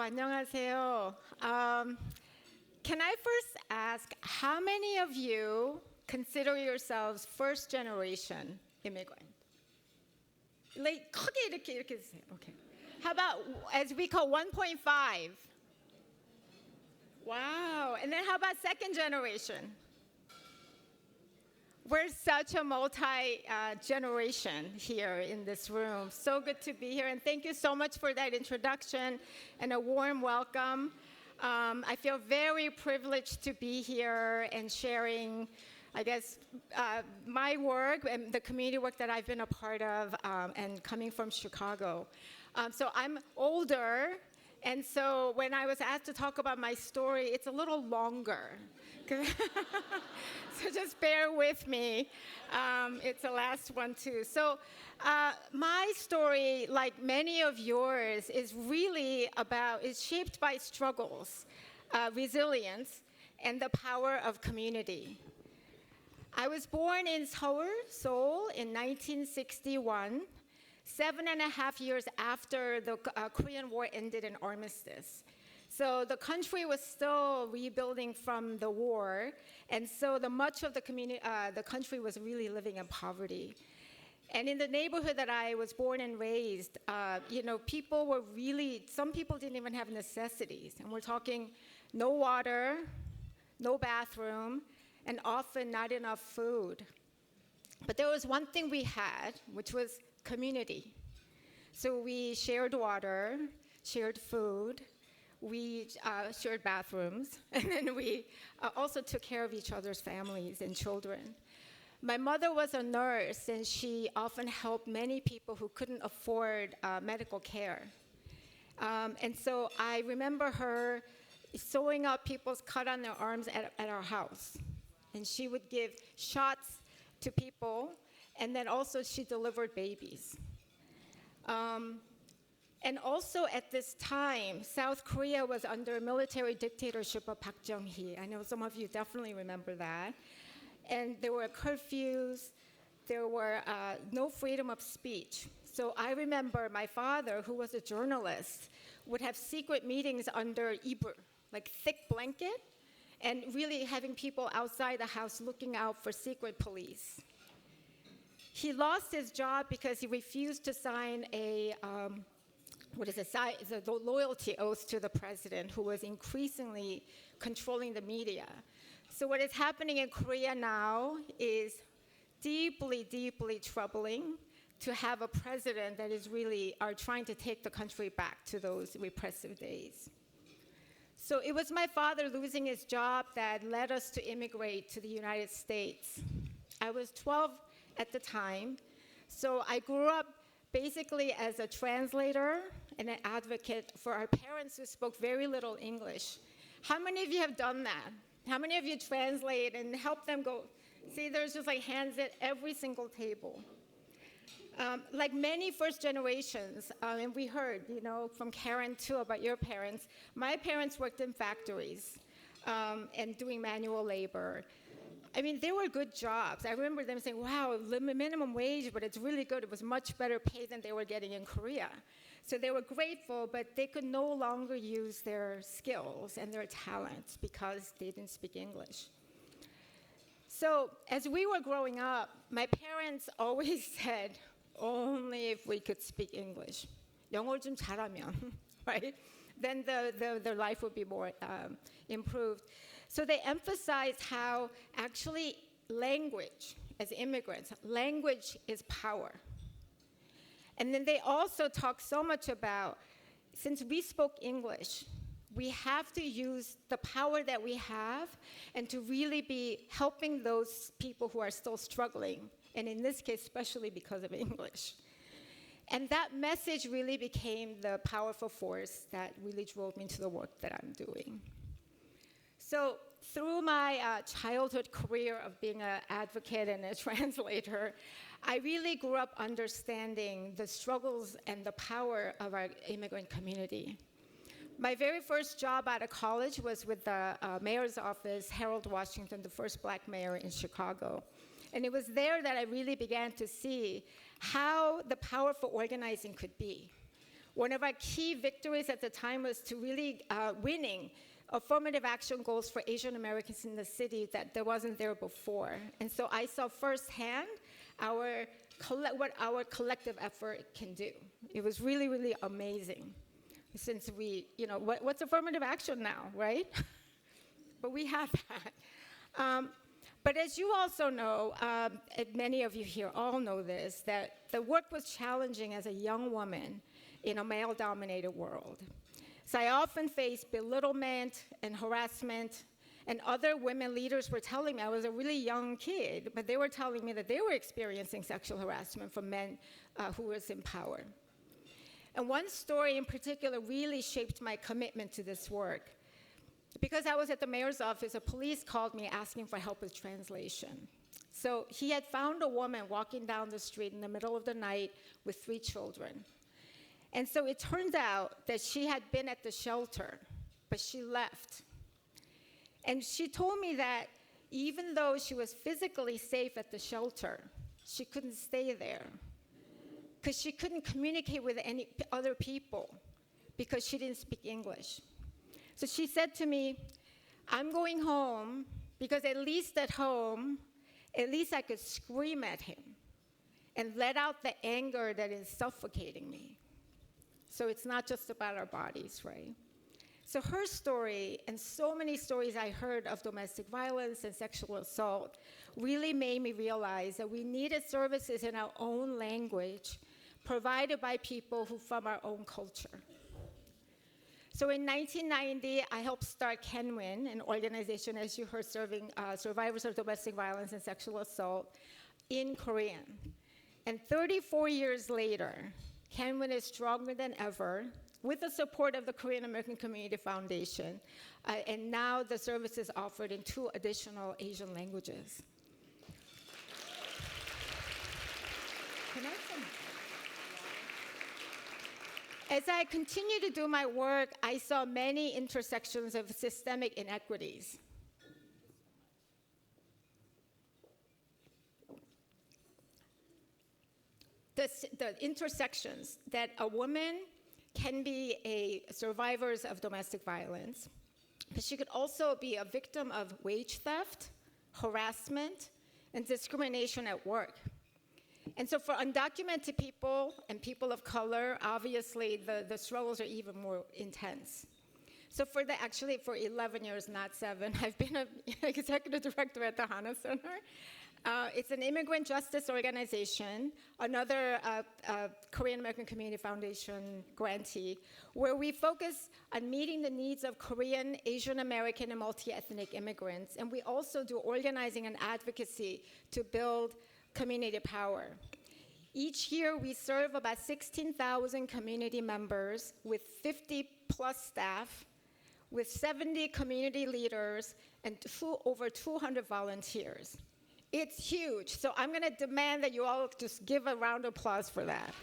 안녕하세요. Can I first ask, how many of you consider yourselves first generation immigrant? Like, 크게 이렇게 해주세요. Okay. How about, as we call 1.5? Wow. And then how about second generation? We're such a multi-generation here in this room. So good to be here, and thank you so much for that introduction and a warm welcome. I feel very privileged to be here and sharing, I guess, my work and the community work that I've been a part of, and coming from Chicago. So I'm older, and so when I was asked to talk about my story, it's a little longer. So just bear with me. It's the last one too. So my story, like many of yours, is shaped by struggles, resilience, and the power of community. I was born in Seoul in 1961, 7.5 years after the Korean War ended in armistice. So the country was still rebuilding from the war, and so much of the country was really living in poverty. And in the neighborhood that I was born and raised, people were some people didn't even have necessities. And we're talking no water, no bathroom, and often not enough food. But there was one thing we had, which was community. So we shared water, shared food, we shared bathrooms, and then we also took care of each other's families and children. My mother was a nurse, and she often helped many people who couldn't afford medical care. And so I remember her sewing up people's cut on their arms at our house. And she would give shots to people, and then also she delivered babies. And also at this time, South Korea was under military dictatorship of Park Chung-hee. I know some of you definitely remember that. And there were curfews, there were no freedom of speech. So I remember my father, who was a journalist, would have secret meetings under ibu, like thick blanket, and really having people outside the house looking out for secret police. He lost his job because he refused to sign the loyalty oath to the president, who was increasingly controlling the media. So what is happening in Korea now is deeply, deeply troubling to have a president that is really trying to take the country back to those repressive days. So it was my father losing his job that led us to immigrate to the United States. I was 12 at the time, so I grew up basically as a translator and an advocate for our parents who spoke very little English. How many of you have done that? How many of you translate and help them go? See, there's just like hands at every single table. Like many first generations, and we heard, from Karen too about your parents, my parents worked in factories and doing manual labor. I mean, they were good jobs. I remember them saying, wow, minimum wage, but it's really good. It was much better pay than they were getting in Korea. So they were grateful, but they could no longer use their skills and their talents because they didn't speak English. So as we were growing up, my parents always said, only if we could speak English. 영어를 좀 잘하면, right? Then their life would be more improved. So they emphasized how actually language, as immigrants, language is power. And then they also talk so much about, since we spoke English, we have to use the power that we have and to really be helping those people who are still struggling, and in this case, especially because of English. And that message really became the powerful force that really drove me to the work that I'm doing. So through my childhood career of being an advocate and a translator, I really grew up understanding the struggles and the power of our immigrant community. My very first job out of college was with the mayor's office, Harold Washington, the first black mayor in Chicago. And it was there that I really began to see how the powerful organizing could be. One of our key victories at the time was to really winning affirmative action goals for Asian Americans in the city that there wasn't there before. And so I saw firsthand what our collective effort can do. It was really, really amazing. Since we, what's affirmative action now, right? But we have that. But as you also know, and many of you here all know this, that the work was challenging as a young woman in a male-dominated world. So I often faced belittlement and harassment, and other women leaders were telling me, I was a really young kid, but they were telling me that they were experiencing sexual harassment from men who was in power. And one story in particular really shaped my commitment to this work. Because I was at the mayor's office, a police called me asking for help with translation. So he had found a woman walking down the street in the middle of the night with 3 children. And so it turned out that she had been at the shelter, but she left. And she told me that even though she was physically safe at the shelter, she couldn't stay there because she couldn't communicate with any other people because she didn't speak English. So she said to me, I'm going home because at least at home, at least I could scream at him and let out the anger that is suffocating me. So it's not just about our bodies, right? So her story and so many stories I heard of domestic violence and sexual assault really made me realize that we needed services in our own language provided by people who from our own culture. So in 1990, I helped start Kenwin, an organization, as you heard, serving survivors of domestic violence and sexual assault in Korean. And 34 years later, Kenwin is stronger than ever with the support of the Korean American Community Foundation. And now the service is offered in 2 additional Asian languages. Can I come? As I continued to do my work, I saw many intersections of systemic inequities. The intersections that a woman can be a survivor of domestic violence, but she could also be a victim of wage theft, harassment, and discrimination at work. And so for undocumented people and people of color, obviously the struggles are even more intense. So for 11 years, not 7, I've been an executive director at the HANA Center. It's an immigrant justice organization, another Korean American Community Foundation grantee, where we focus on meeting the needs of Korean, Asian American, and multi-ethnic immigrants. And we also do organizing and advocacy to build community power. Each year, we serve about 16,000 community members with 50 plus staff, with 70 community leaders, and over 200 volunteers. It's huge, so I'm gonna demand that you all just give a round of applause for that.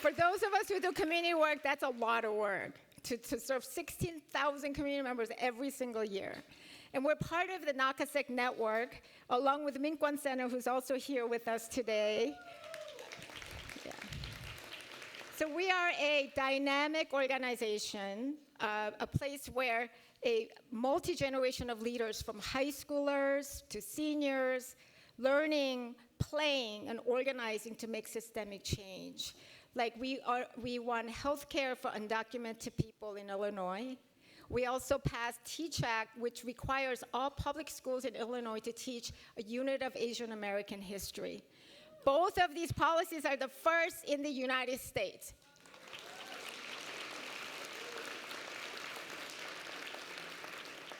For those of us who do community work, that's a lot of work to serve 16,000 community members every single year. And we're part of the KACF network, along with Luncheon Center, who's also here with us today. Yeah. So we are a dynamic organization, a place where a multi-generation of leaders from high schoolers to seniors, learning, playing, and organizing to make systemic change. Like we won healthcare for undocumented people in Illinois. We also passed Teach Act, which requires all public schools in Illinois to teach a unit of Asian American history. Both of these policies are the first in the United States.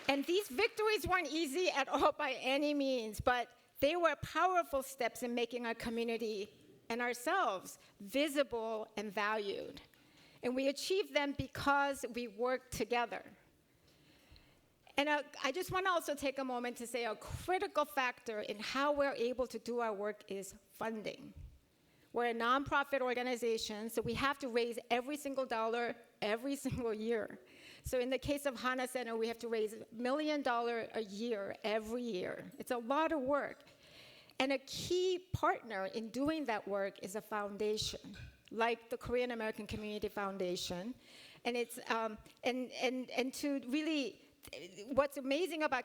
And these victories weren't easy at all by any means, but they were powerful steps in making our community and ourselves visible and valued. And we achieved them because we worked together. And I just want to also take a moment to say a critical factor in how we're able to do our work is funding. We're a nonprofit organization, so we have to raise every single dollar every single year. So in the case of HANA Center, we have to raise $1 million a year every year. It's a lot of work. And a key partner in doing that work is a foundation, like the Korean American Community Foundation. And it's and to really, what's amazing about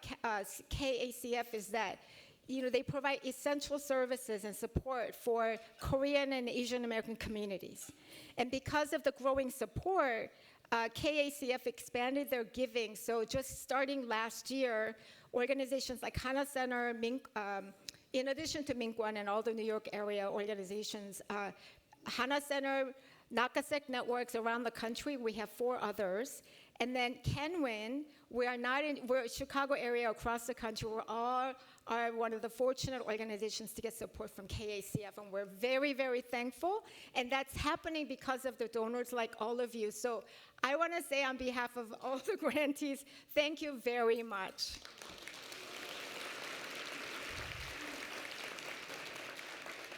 KACF is that they provide essential services and support for Korean and Asian American communities. And because of the growing support, KACF expanded their giving. So just starting last year, organizations like HANA Center, in addition to Mingguan and all the New York area organizations, HANA Center, KACF networks around the country, we have 4 others. And then Kenwin, we're Chicago area across the country, we're all are one of the fortunate organizations to get support from KACF, and we're very, very thankful. And that's happening because of the donors like all of you. So I want to say on behalf of all the grantees, thank you very much.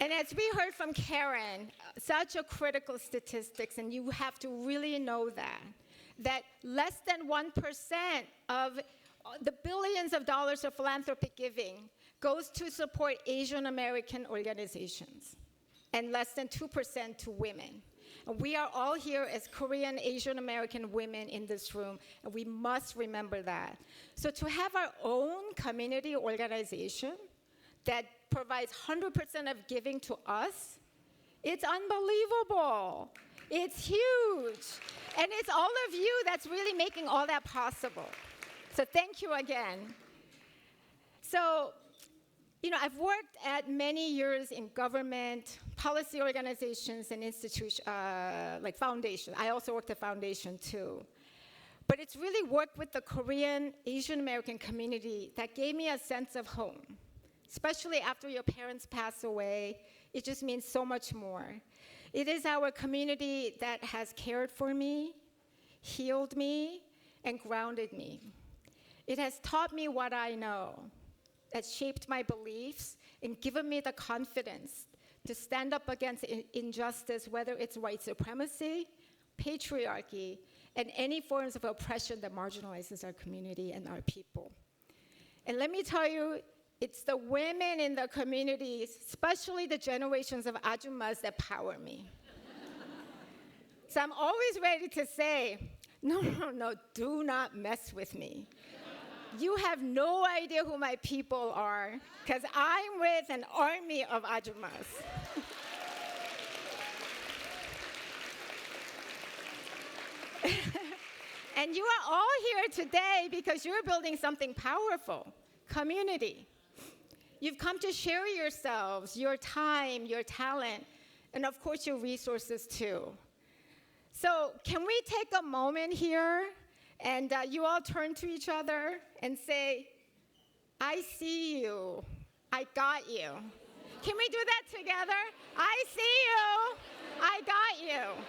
And as we heard from Karen, such a critical statistics, and you have to really know that less than 1% of the billions of dollars of philanthropic giving goes to support Asian American organizations, and less than 2% to women. And we are all here as Korean Asian American women in this room, and we must remember that. So to have our own community organization that provides 100% of giving to us, it's unbelievable. It's huge. And it's all of you that's really making all that possible. So thank you again. So, I've worked at many years in government, policy organizations, and institutions, like foundations. I also worked at foundation too. But it's really worked with the Korean Asian American community that gave me a sense of home. Especially after your parents pass away, it just means so much more. It is our community that has cared for me, healed me, and grounded me. It has taught me what I know, has shaped my beliefs, and given me the confidence to stand up against injustice, whether it's white supremacy, patriarchy, and any forms of oppression that marginalizes our community and our people. And let me tell you, it's the women in the communities, especially the generations of ajummas, that power me. So I'm always ready to say, no, do not mess with me. You have no idea who my people are, because I'm with an army of ajummas. And you are all here today because you're building something powerful, community. You've come to share yourselves, your time, your talent, and of course your resources too. So can we take a moment here and you all turn to each other and say, I see you, I got you. Can we do that together? I see you, I got you.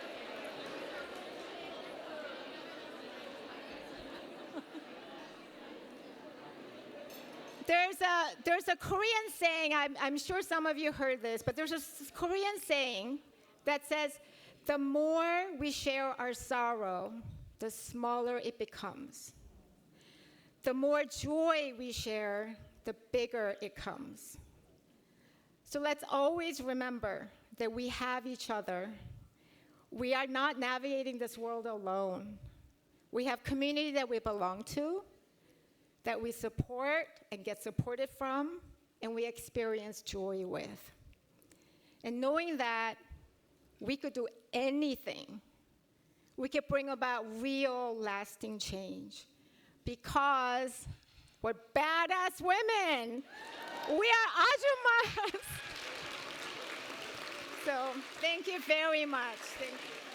There's a Korean saying, I'm sure some of you heard this, but there's a Korean saying that says, the more we share our sorrow, the smaller it becomes. The more joy we share, the bigger it comes. So let's always remember that we have each other. We are not navigating this world alone. We have community that we belong to, that we support and get supported from, and we experience joy with. And knowing that we could do anything, we could bring about real lasting change, because we're badass women. We are ajummas. So thank you very much. Thank you.